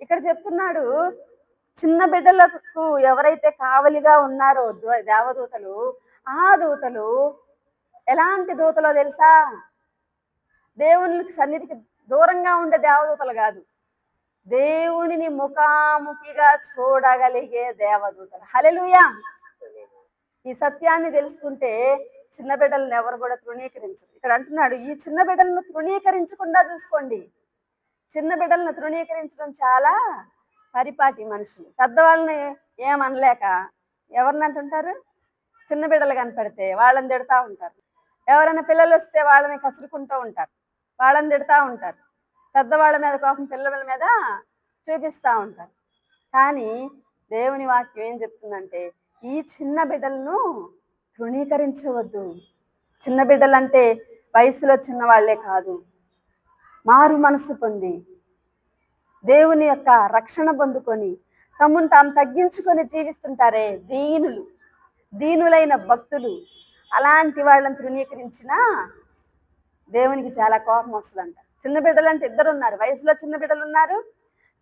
ఇక్కడ చెప్తున్నాడు, చిన్న బిడ్డలకు ఎవరైతే కావలిగా ఉన్నారో దేవదూతలు, ఆ దూతలు ఎలాంటి దూతలో తెలుసా? దేవునికి సన్నిధికి దూరంగా ఉండే దేవదూతలు కాదు. దేవునిని ముఖాముఖిగా చూడగలిగే దేవదూతలు. హల్లెలూయా! ఈ సత్యాన్ని తెలుసుకుంటే చిన్న బిడ్డలను ఎవరు కూడా తృణీకరించరు. ఇక్కడ అంటున్నాడు, ఈ చిన్న బిడ్డలను తృణీకరించకుండా చూసుకోండి. చిన్న బిడ్డలను తృణీకరించడం చాలా పరిపాటి మనుషులు. పెద్దవాళ్ళని ఏమనలేక ఎవరిని అంటుంటారు? చిన్న బిడ్డలు కనపడితే వాళ్ళని తిడతా ఉంటారు. ఎవరైనా పిల్లలు వస్తే వాళ్ళని కసురుకుంటూ ఉంటారు, వాళ్ళని తిడతా ఉంటారు. పెద్దవాళ్ళ మీద కోపం పిల్లల మీద చూపిస్తూ ఉంటారు. కానీ దేవుని వాక్యం ఏం చెప్తుందంటే, ఈ చిన్న బిడ్డలను తృణీకరించవద్దు. చిన్న బిడ్డలంటే వయసులో చిన్నవాళ్లే కాదు, మారు మనసు పొంది దేవుని యొక్క రక్షణ పొందుకొని తమను తాము తగ్గించుకొని జీవిస్తుంటారే దీనులు, దీనులైన భక్తులు. అలాంటి వాళ్ళని తృణీకరించినా దేవునికి చాలా కోపం వస్తుందంట. చిన్న బిడ్డలు అంటే ఇద్దరు ఉన్నారు, వయసులో చిన్న బిడ్డలు ఉన్నారు,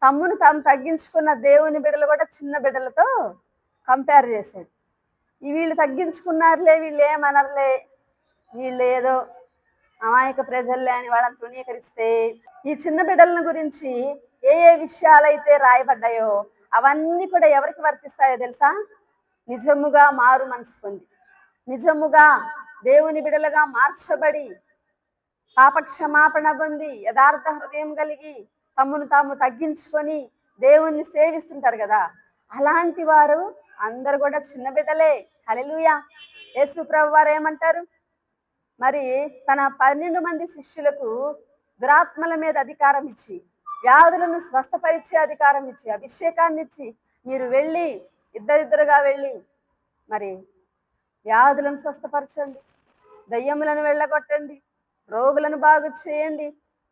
తమ్మును తాము తగ్గించుకున్న దేవుని బిడ్డలు కూడా చిన్న బిడ్డలతో కంపేర్ చేశాడు. వీళ్ళు తగ్గించుకున్నారులే, వీళ్ళు ఏమనర్లే, వీళ్ళు ఏదో అమాయక ప్రజల్లే అని వాళ్ళని తృణీకరిస్తే, ఈ చిన్న బిడ్డలను గురించి ఏ ఏ విషయాలైతే రాయబడ్డాయో అవన్నీ కూడా ఎవరికి వర్తిస్తాయో తెలుసా? నిజముగా మారు మనసు పొంది, నిజముగా దేవుని బిడ్డలుగా మార్చబడి, పాపక్షమాపణ పొంది, యథార్థ హృదయం కలిగి తమను తాము తగ్గించుకొని దేవుణ్ణి సేవిస్తుంటారు కదా, అలాంటి వారు అందరు కూడా చిన్న బిడ్డలే. హల్లెలూయా! యేసు ప్రభువు వారు ఏమంటారు మరి? తన 12 మంది శిష్యులకు దురాత్మల మీద అధికారం ఇచ్చి, వ్యాధులను స్వస్థపరిచే అధికారం ఇచ్చి, అభిషేకాన్ని ఇచ్చి, మీరు వెళ్ళి ఇద్దరిద్దరుగా వెళ్ళి మరి వ్యాధులను స్వస్థపరచండి, దయ్యములను వెళ్ళగొట్టండి, రోగులను బాగు చేయండి,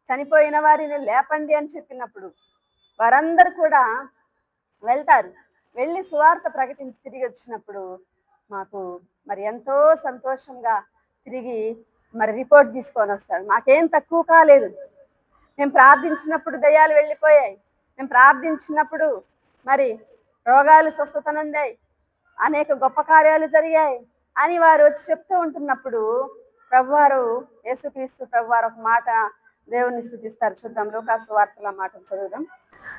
చనిపోయిన వారిని లేపండి అని చెప్పినప్పుడు వారందరూ కూడా వెళ్తారు. వెళ్ళి సువార్త ప్రకటించి తిరిగి వచ్చినప్పుడు మాకు మరి ఎంతో సంతోషంగా తిరిగి మరి రిపోర్ట్ తీసుకొని వస్తాడు. మాకేం తక్కువ కాలేదు, మేము ప్రార్థించినప్పుడు దయ్యాలు వెళ్ళిపోయాయి, మేము ప్రార్థించినప్పుడు మరి రోగాలు స్వస్థతనందాయి, అనేక గొప్ప కార్యాలు జరిగాయి అని వారు వచ్చి చెప్తూ ఉంటున్నప్పుడు ప్రభువారు, యేసుక్రీస్తు ప్రభువారు ఒక మాట దేవుని స్తుతిస్తారు. చూద్దాం, లూకాసు వార్తల మాట చదువుదాం.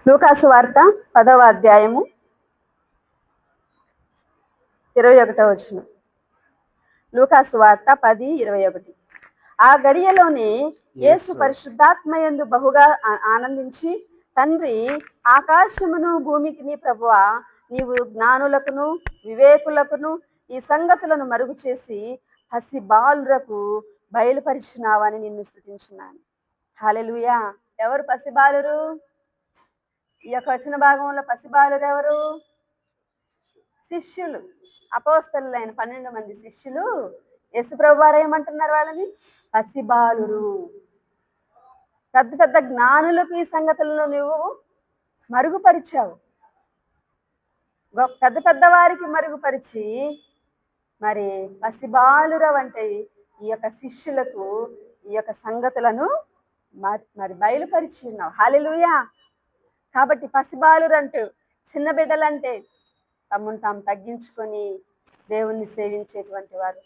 లూకాసు వార్త 10వ అధ్యాయము 21వ వచనం. లూకాసు వార్త 10:21. ఆ గడియలోనే యేసు పరిశుద్ధాత్మయందు బహుగా ఆనందించి, తండ్రి, ఆకాశమును భూమికిని ప్రభువా, నీవు జ్ఞానులకును వివేకులకును ఈ సంగతులను మరుగు చేసి పసి బాలురకు బయలుపరిచినావని నిన్ను స్తుతించున్నాను. హల్లెలూయా! ఎవరు పసిబాలురు? ఈ యొక్క వచన భాగంలో పసిబాలురు ఎవరు? శిష్యులు, అపోస్తలులైన 12 మంది శిష్యులు. యేసుప్రభు వారు ఏమంటున్నారు వాళ్ళని? పసిబాలురు. పెద్ద పెద్ద జ్ఞానులకు ఈ సంగతులను నువ్వు మరుగుపరిచావు, పెద్ద పెద్ద వారికి మరుగుపరిచి మరి పసిబాలుర అంటే ఈ యొక్క శిష్యులకు ఈ యొక్క సంగతులను మరి బయలుపరిచి ఉన్నావు. హల్లెలూయా! కాబట్టి పసిబాలురంటూ చిన్న బిడ్డలంటే తమను తాము తగ్గించుకొని దేవుణ్ణి సేవించేటువంటి వారు.